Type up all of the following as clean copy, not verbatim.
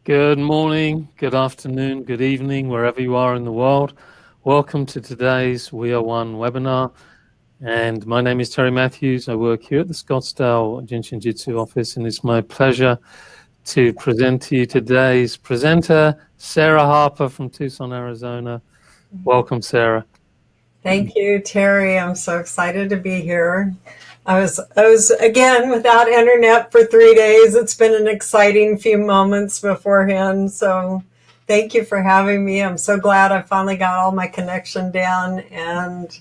Good morning, good afternoon, good evening, wherever you are in the world. Welcome to today's We Are One webinar. And my name is Terry Matthews. I work here at the Scottsdale Jin Shin Jyutsu office, and it's my pleasure to present to you today's presenter, Sara Harper from Tucson, Arizona. Welcome, Sara. Thank you, Terry. I'm so excited to be here. I was again without internet for 3 days. It's been an exciting few moments beforehand. So thank you for having me. I'm so glad I finally got all my connection down. And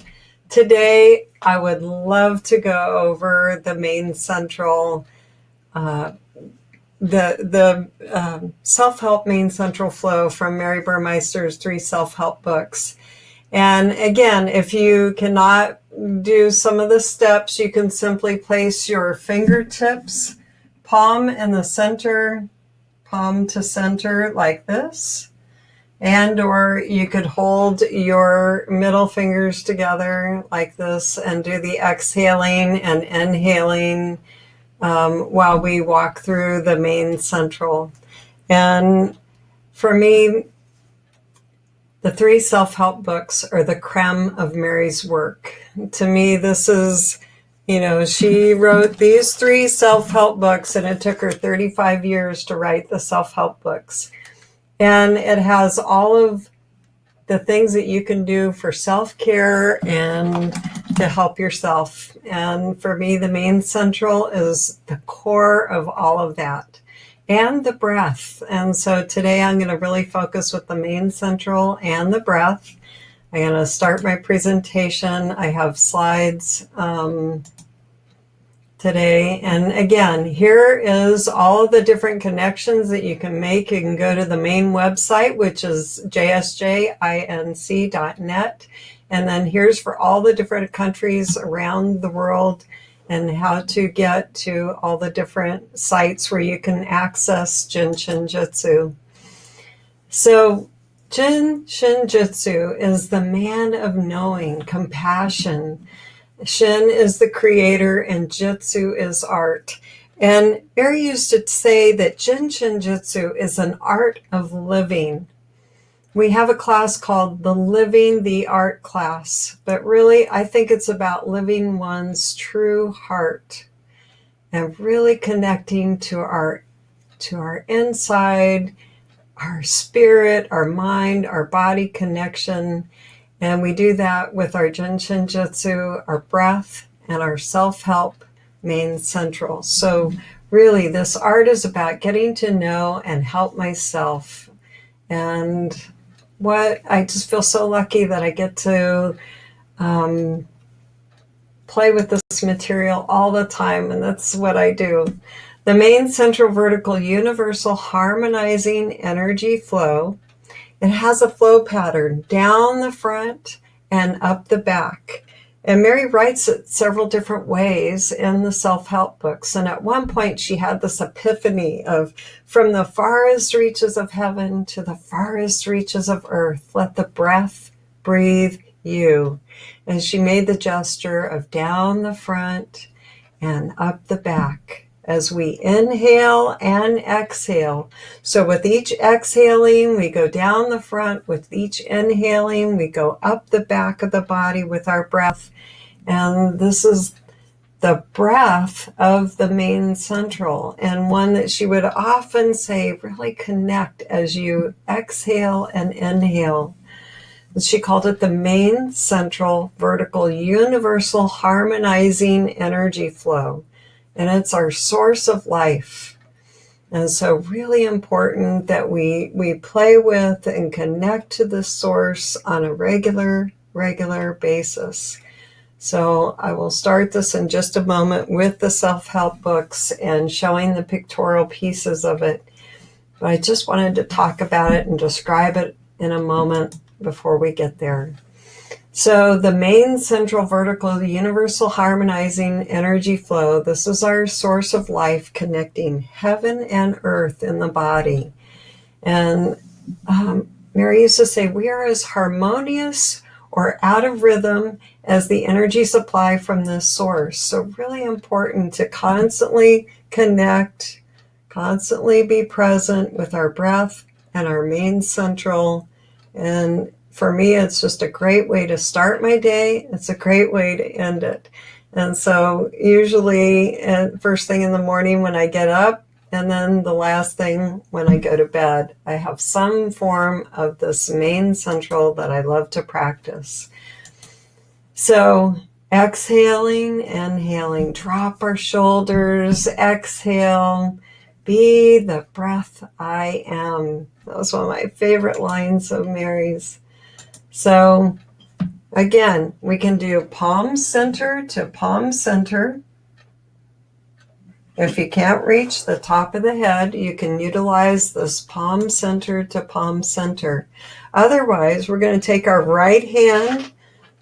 today I would love to go over the main central, self-help main central flow from Mary Burmeister's 3 self-help books. And again, if you cannot do some of the steps, you can simply place your fingertips, palm in the center, palm to center like this. And or you could hold your middle fingers together like this and do the exhaling and inhaling while we walk through the main central. And for me, the 3 self-help books are the creme of Mary's work. To me, this is, she wrote these 3 self-help books, and it took her 35 years to write the self-help books. And it has all of the things that you can do for self-care and to help yourself. And for me, the main central is the core of all of that. And the breath. And so today I'm going to really focus with the main central and the breath. I'm going to start my presentation. I have slides today. And again, here is all of the different connections that you can make. You can go to the main website, which is jsjinc.net. And then here's for all the different countries around the world and how to get to all the different sites where you can access Jin Shin Jyutsu. So Jin Shin Jyutsu is the man of knowing, compassion. Shin is the creator and Jyutsu is art. And Mary used to say that Jin Shin Jyutsu is an art of living. We have a class called the Living the Art class, but really I think it's about living one's true heart and really connecting to our inside, our spirit, our mind, our body connection. And we do that with our Jin Shin Jyutsu, our breath, and our self-help main central. So really this art is about getting to know and help myself. And I just feel so lucky that I get to play with this material all the time, and that's what I do. The main central vertical universal harmonizing energy flow. It has a flow pattern down the front and up the back. And Mary writes it several different ways in the self-help books. And at one point she had this epiphany of from the farthest reaches of heaven to the farthest reaches of earth, let the breath breathe you. And she made the gesture of down the front and up the back as we inhale and exhale. So with each exhaling, we go down the front. With each inhaling, we go up the back of the body with our breath. And this is the breath of the main central, and one that she would often say, really connect as you exhale and inhale. She called it the main central vertical universal harmonizing energy flow. And it's our source of life. And so really important that we play with and connect to the source on a regular basis. So I will start this in just a moment with the self-help books and showing the pictorial pieces of it. But I just wanted to talk about it and describe it in a moment before we get there. So the main central vertical universal harmonizing energy flow, this is our source of life connecting heaven and earth in the body. And Mary used to say, we are as harmonious or out of rhythm as the energy supply from this source. So really important to constantly connect Constantly be present with our breath and our main central. And for me, it's just a great way to start my day. It's a great way to end it. And so usually first thing in the morning when I get up, and then the last thing when I go to bed, I have some form of this main central that I love to practice. So exhaling, inhaling, drop our shoulders, exhale, be the breath I am. That was one of my favorite lines of Mary's. So again, we can do palm center to palm center. If you can't reach the top of the head, you can utilize this palm center to palm center. Otherwise, we're going to take our right hand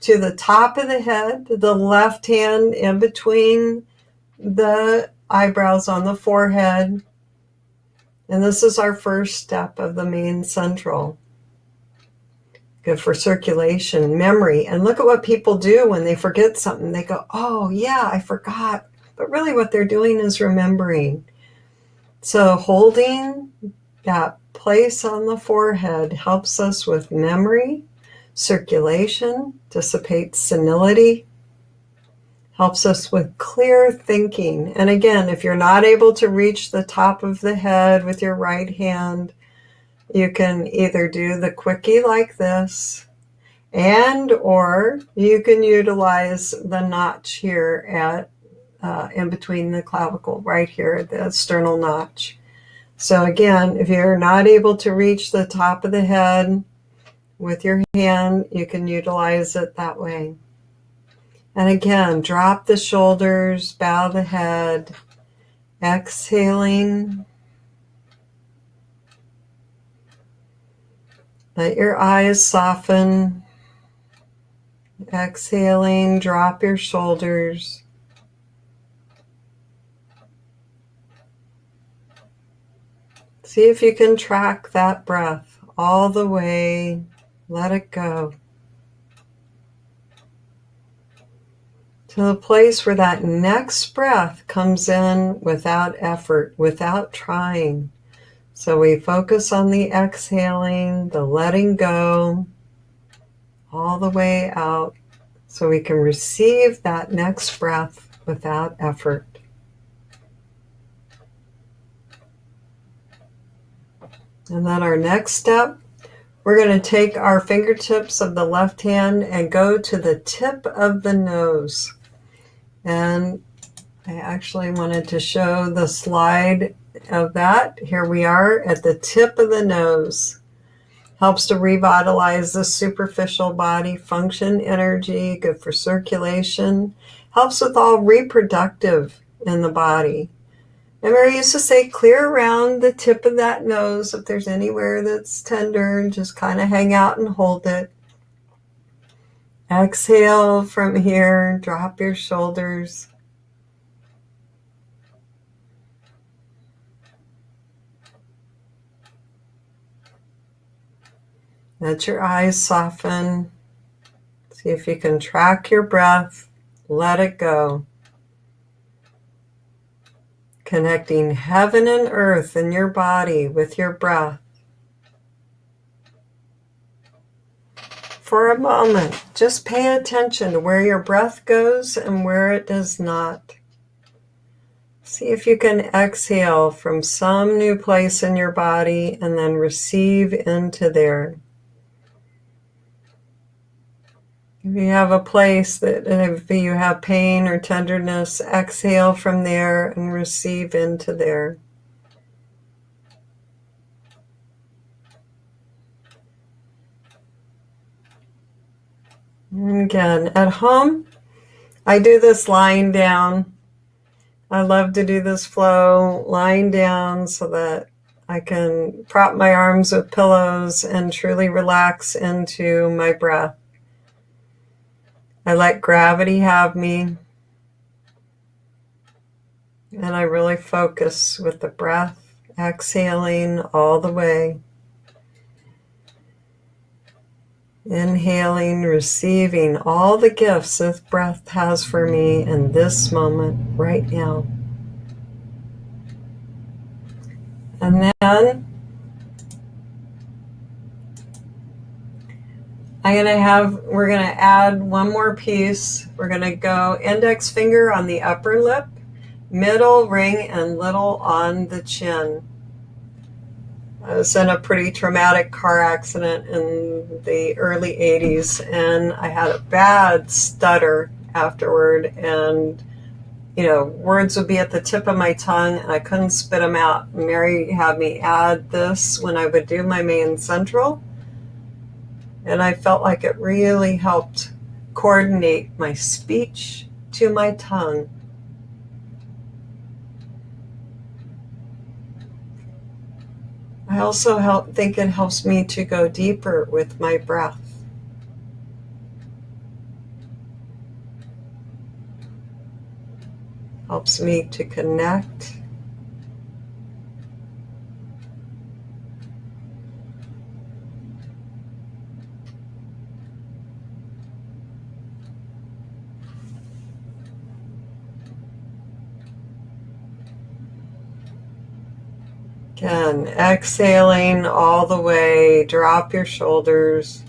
to the top of the head, the left hand in between the eyebrows on the forehead. And this is our first step of the main central. Good for circulation, memory. And look at what people do when they forget something. They go, oh yeah, I forgot. But really what they're doing is remembering. So holding that place on the forehead helps us with memory, circulation, dissipates senility, helps us with clear thinking. And again, if you're not able to reach the top of the head with your right hand, you can either do the quickie like this, and or you can utilize the notch here at in between the clavicle, right here, the sternal notch. So again, if you're not able to reach the top of the head with your hand, you can utilize it that way. And again, drop the shoulders, bow the head, exhaling. Let your eyes soften. Exhaling, drop your shoulders. See if you can track that breath all the way. Let it go to the place where that next breath comes in without effort, without trying. So we focus on the exhaling, the letting go, all the way out, so we can receive that next breath without effort. And then our next step, we're going to take our fingertips of the left hand and go to the tip of the nose. And I actually wanted to show the slide of that. Here we are at the tip of the nose. Helps to revitalize the superficial body function energy, good for circulation. Helps with all reproductive in the body. And Mary used to say, clear around the tip of that nose. If there's anywhere that's tender, just kind of hang out and hold it. Exhale from here, drop your shoulders. Let your eyes soften. See if you can track your breath. Let it go. Connecting heaven and earth in your body with your breath. For a moment, just pay attention to where your breath goes and where it does not. See if you can exhale from some new place in your body and then receive into there. If you have a place that if you have pain or tenderness, exhale from there and receive into there. And again, at home, I do this lying down. I love to do this flow lying down so that I can prop my arms with pillows and truly relax into my breath. I let gravity have me, and I really focus with the breath, exhaling all the way. Inhaling, receiving all the gifts this breath has for me in this moment, right now. And then we're going to add one more piece. We're going to go index finger on the upper lip, middle, ring, and little on the chin. I was in a pretty traumatic car accident in the early 80s, and I had a bad stutter afterward, and words would be at the tip of my tongue and I couldn't spit them out. Mary had me add this when I would do my main central, and I felt like it really helped coordinate my speech to my tongue. I also think it helps me to go deeper with my breath. Helps me to connect. Again, exhaling all the way, drop your shoulders.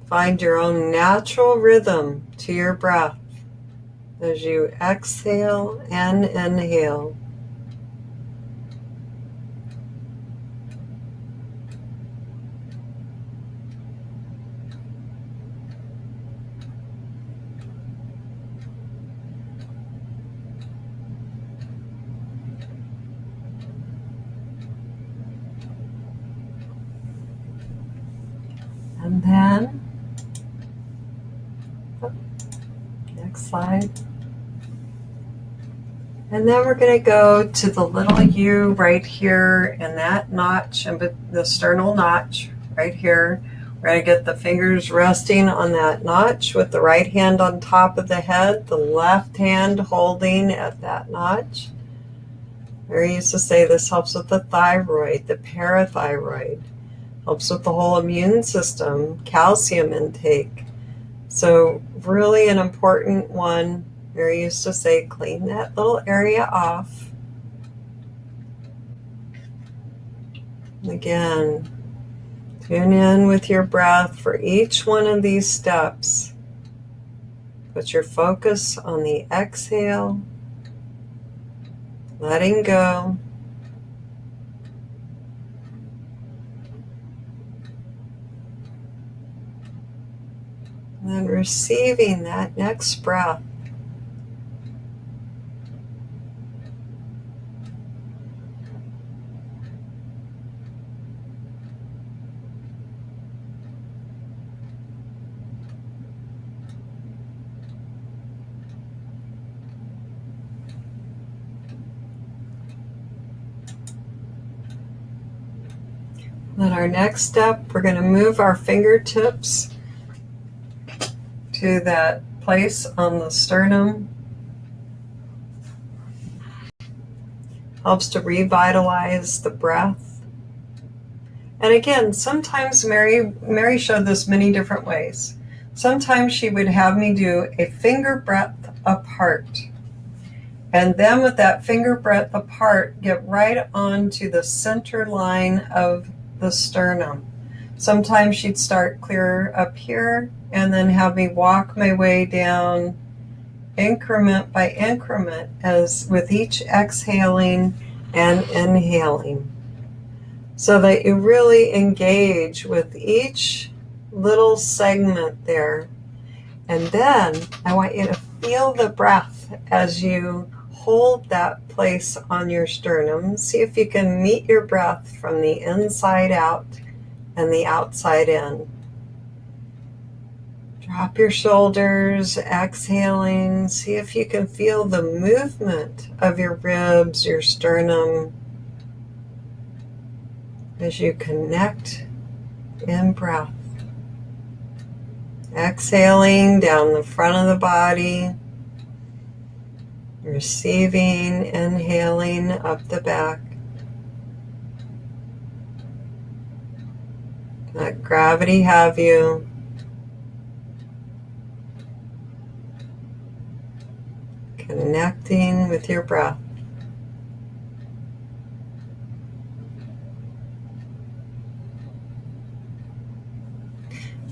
Find your own natural rhythm to your breath as you exhale and inhale. And then, next slide. And then we're going to go to the little U right here in that notch, and the sternal notch right here. We're going to get the fingers resting on that notch with the right hand on top of the head, the left hand holding at that notch. Mary used to say this helps with the thyroid, the parathyroid. Helps with the whole immune system, calcium intake. So really an important one. Mary used to say, clean that little area off. Again, tune in with your breath for each one of these steps. Put your focus on the exhale, letting go. And then receiving that next breath. Then our next step, we're going to move our fingertips to that place on the sternum. Helps to revitalize the breath. And again, sometimes Mary showed this many different ways. Sometimes she would have me do a finger breadth apart. And then with that finger breadth apart, get right onto the center line of the sternum. Sometimes she'd start clear up here and then have me walk my way down increment by increment as with each exhaling and inhaling, so that you really engage with each little segment there. And then I want you to feel the breath as you hold that place on your sternum. See if you can meet your breath from the inside out and the outside in. Drop your shoulders, exhaling. See if you can feel the movement of your ribs, your sternum, as you connect in breath. Exhaling down the front of the body. Receiving, inhaling up the back. Let gravity have you. connecting with your breath.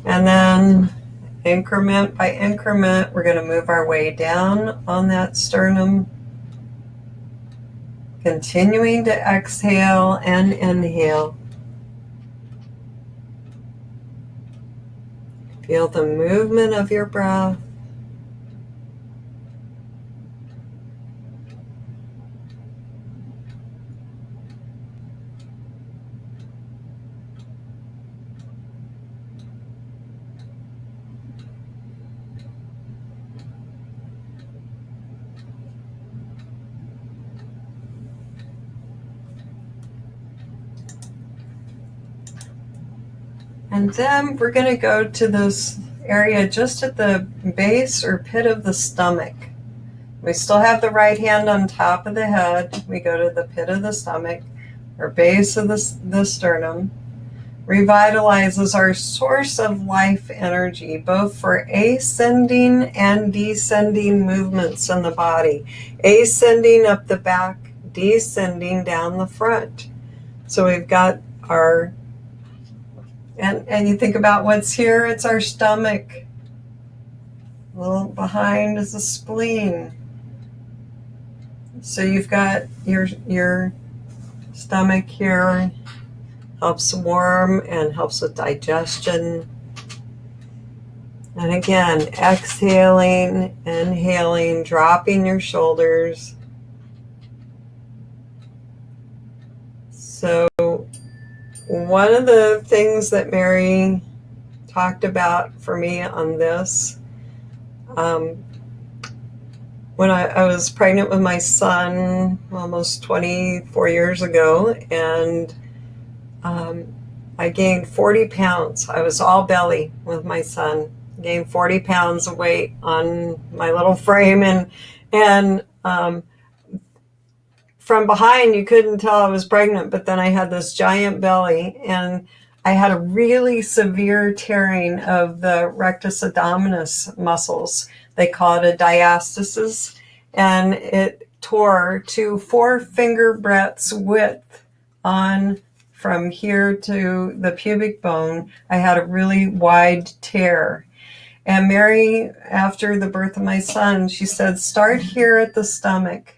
And then increment by increment, we're going to move our way down on that sternum, continuing to exhale and inhale. Feel the movement of your breath. And then we're going to go to this area just at the base or pit of the stomach. We still have the right hand on top of the head. We go to the pit of the stomach, or base of the sternum. Revitalizes our source of life energy, both for ascending and descending movements in the body. Ascending up the back, descending down the front. So we've got our, and you think about what's here, it's our stomach. A little behind is the spleen. So you've got your stomach here, helps warm and helps with digestion. And again, exhaling, inhaling, dropping your shoulders. So one of the things that Mary talked about for me on this, when I was pregnant with my son almost 24 years ago, and I gained 40 pounds. I was all belly with my son. Gained 40 pounds of weight on my little frame, and from behind you couldn't tell I was pregnant, but then I had this giant belly, and I had a really severe tearing of the rectus abdominis muscles. They call it a diastasis, and it tore to 4 finger breadths width on from here to the pubic bone. I had a really wide tear. And Mary, after the birth of my son, she said, start here at the stomach.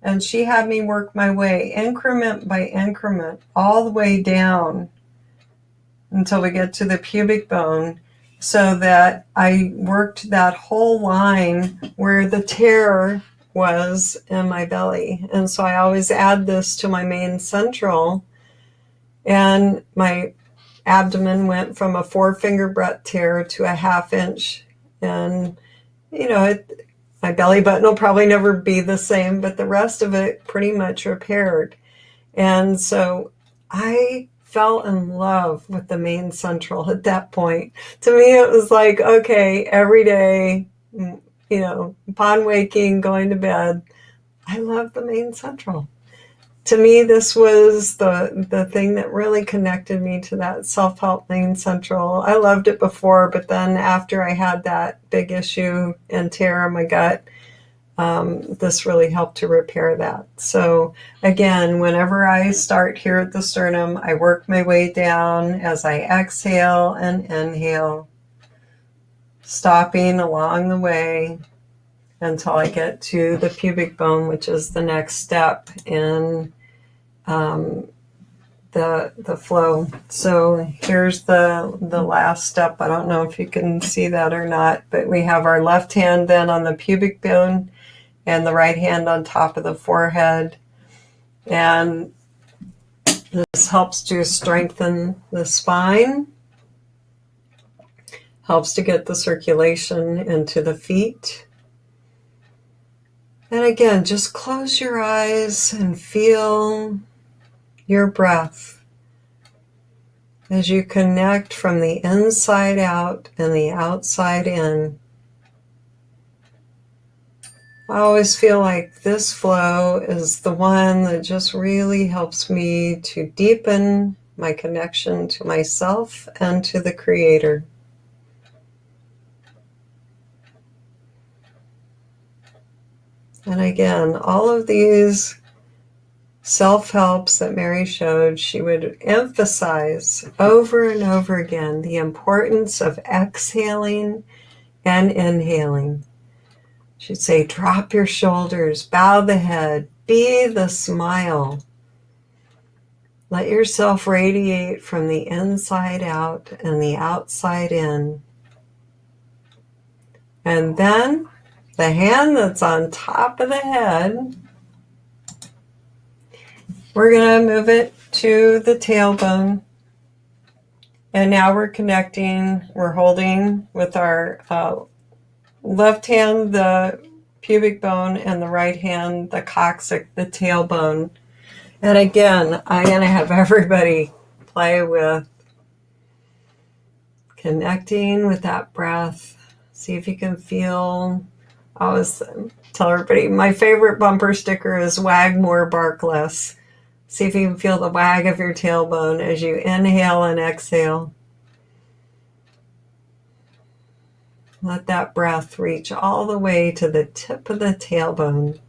And she had me work my way increment by increment all the way down until we get to the pubic bone, so that I worked that whole line where the tear was in my belly. And so I always add this to my main central, and my abdomen went from a 4 finger breadth tear to a 1/2 inch. And, my belly button will probably never be the same, but the rest of it pretty much repaired. And so I fell in love with the main central at that point. To me, it was like, okay, every day, upon waking, going to bed, I love the main central. To me, this was the thing that really connected me to that self-help main central. I loved it before, but then after I had that big issue and tear in my gut, this really helped to repair that. So again, whenever I start here at the sternum, I work my way down as I exhale and inhale, stopping along the way until I get to the pubic bone, which is the next step in the flow. So here's the last step. I don't know if you can see that or not, but we have our left hand then on the pubic bone and the right hand on top of the forehead. And this helps to strengthen the spine, helps to get the circulation into the feet. And again, just close your eyes and feel your breath as you connect from the inside out and the outside in. I always feel like this flow is the one that just really helps me to deepen my connection to myself and to the Creator. And again, all of these self-helps that Mary showed, she would emphasize over and over again the importance of exhaling and inhaling. She'd say, drop your shoulders, bow the head, be the smile. Let yourself radiate from the inside out and the outside in. And then the hand that's on top of the head, we're going to move it to the tailbone. And now we're connecting, we're holding with our left hand the pubic bone and the right hand the coccyx, the tailbone. And again, I'm going to have everybody play with connecting with that breath. See if you can feel. I always tell everybody, my favorite bumper sticker is wag more, bark less. See if you can feel the wag of your tailbone as you inhale and exhale. Let that breath reach all the way to the tip of the tailbone.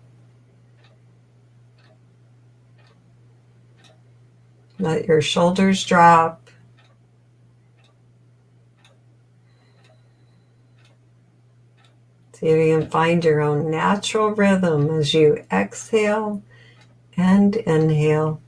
Let your shoulders drop. See if you can find your own natural rhythm as you exhale and inhale.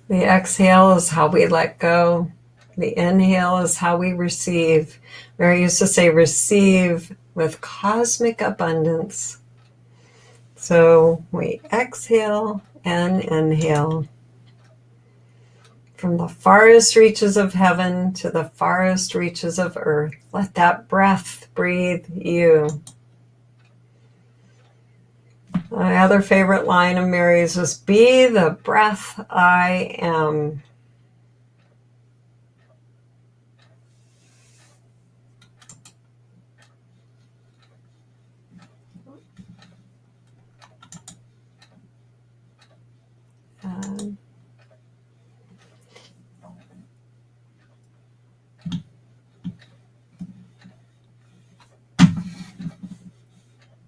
The exhale is how we let go. The inhale is how we receive. Mary used to say, receive with cosmic abundance. So we exhale and inhale. From the farthest reaches of heaven to the farthest reaches of earth, let that breath breathe you. My other favorite line of Mary's was, be the breath I am.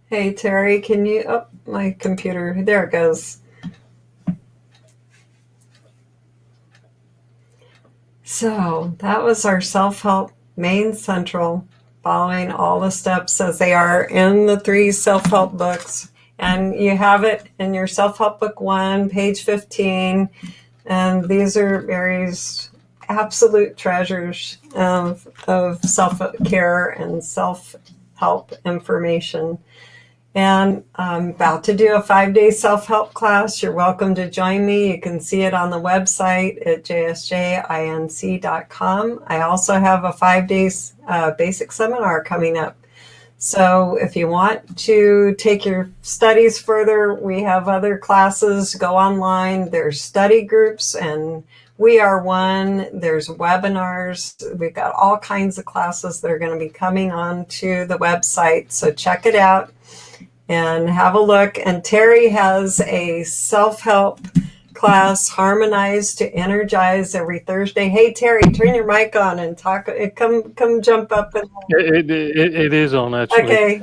Hey, Terry, can you, oh, my computer, there it goes. So that was our self-help main central, following all the steps as they are in the 3 self-help books. And you have it in your self-help book 1, page 15. And these are Mary's absolute treasures of self-care and self-help information. And I'm about to do a 5-day self-help class. You're welcome to join me. You can see it on the website at jsjinc.com. I also have a 5-day basic seminar coming up. So if you want to take your studies further, we have other classes. Go online. There's study groups, and we are one. There's webinars. We've got all kinds of classes that are going to be coming on to the website. So check it out and have a look. And Terry has a self-help class, Harmonize to Energize, every Thursday. Hey, Terry, turn your mic on and talk. Come jump up. And It is on, actually. Okay.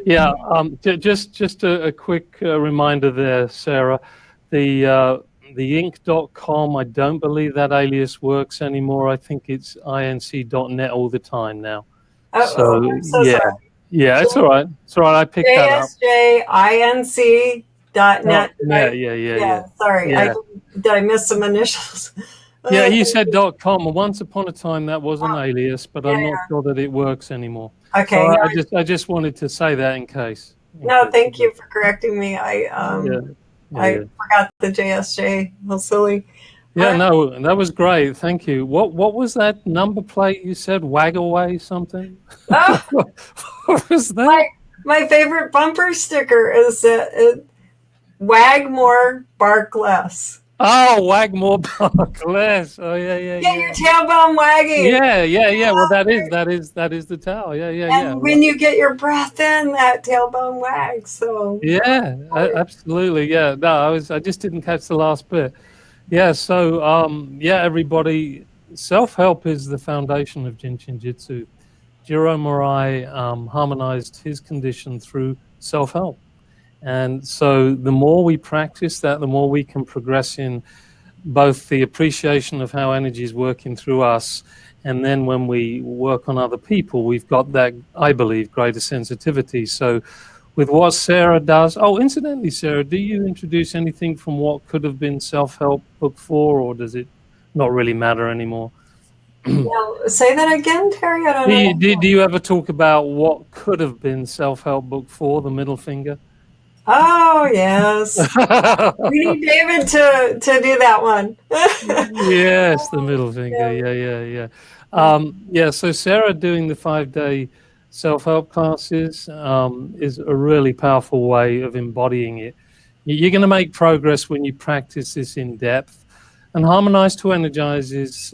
Yeah. Just a quick reminder there, Sarah. The inc.com, I don't believe that alias works anymore. I think it's inc.net all the time now. I'm so sorry. Yeah, it's all right. It's all right. I picked that up. JSJinc.net. Yeah. Sorry. Yeah. Did I miss some initials? Yeah, you said .com. Once upon a time that was an alias, but I'm not sure that it works anymple Okay. So I just wanted to say that in case. No, thank you for correcting me. I forgot the JSJ. A little silly. Yeah, no, that was great. Thank you. What was that number plate you said? Wag away something? Oh, what was that? My favorite bumper sticker is wag more, bark less. Oh, wag more bark less. Oh, yeah, yeah, Get yeah. your tailbone wagging. Yeah, yeah, yeah. Well, that is the towel. Yeah, yeah, yeah. And when you get your breath in, that tailbone wags. So, Yeah, absolutely. Yeah. No, I just didn't catch the last bit. Yeah. So, yeah, everybody, self-help is the foundation of Jin Shin Jyutsu. Jiro Murai harmonized his condition through self-help. And so the more we practice that, the more we can progress in both the appreciation of how energy is working through us, and then when we work on other people, we've got that, I believe, greater sensitivity. So with what Sara does, oh, incidentally, Sara, do you introduce anything from what could have been self-help book 4, or does it not really matter anymore? now, say that again, Terry. I don't Do you, know. do, do you ever talk about what could have been self-help book 4, the middle finger? Oh, yes. We need David to do that one. Yes, the middle finger. Yeah. Yeah, yeah, yeah. Yeah, so Sara doing the 5-day self-help classes is a really powerful way of embodying it. You're going to make progress when you practice this in depth. And Harmonize to Energize is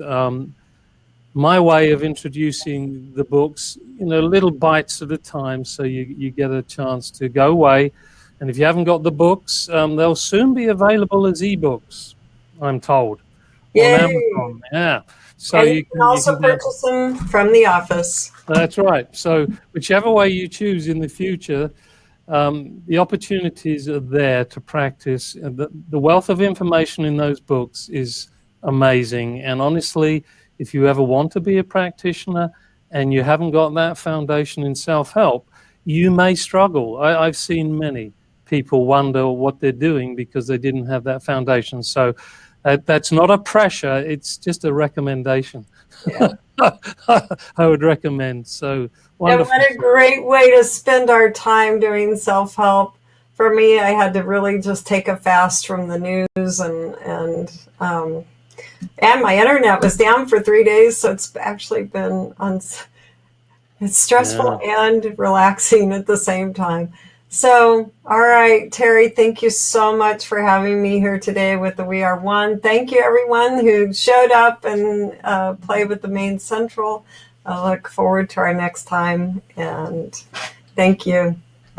my way of introducing the books, little bites at a time, so you get a chance to go away. And if you haven't got the books, they'll soon be available as ebooks, I'm told, on Yay. Amazon. Yeah, so And you you can can also purchase them from the office. that's right. So whichever way you choose in the future, the opportunities are there to practice. And the wealth of information in those books is amazing. And honestly, if you ever want to be a practitioner and you haven't got that foundation in self-help, you may struggle. I've seen many people wonder what they're doing because they didn't have that foundation. So that's not a pressure, it's just a recommendation. Yeah. I would recommend. So And wonderful. what a great way to spend our time doing self-help. For me, I had to really just take a fast from the news and my internet was down for 3 days, so it's actually been it's stressful and relaxing at the same time. So, all right, Terry, thank you so much for having me here today with the We Are One. Thank you, everyone who showed up and played with the main central. I look forward to our next time, and thank you.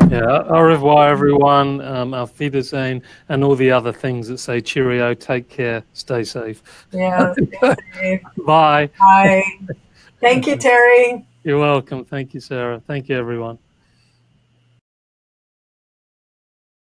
Yeah, au revoir, everyone. Auf Wiedersehen, and all the other things that say cheerio, take care, stay safe. Yeah, stay safe. Bye. Bye. Thank you, Terry. You're welcome. Thank you, Sara. Thank you, everyone.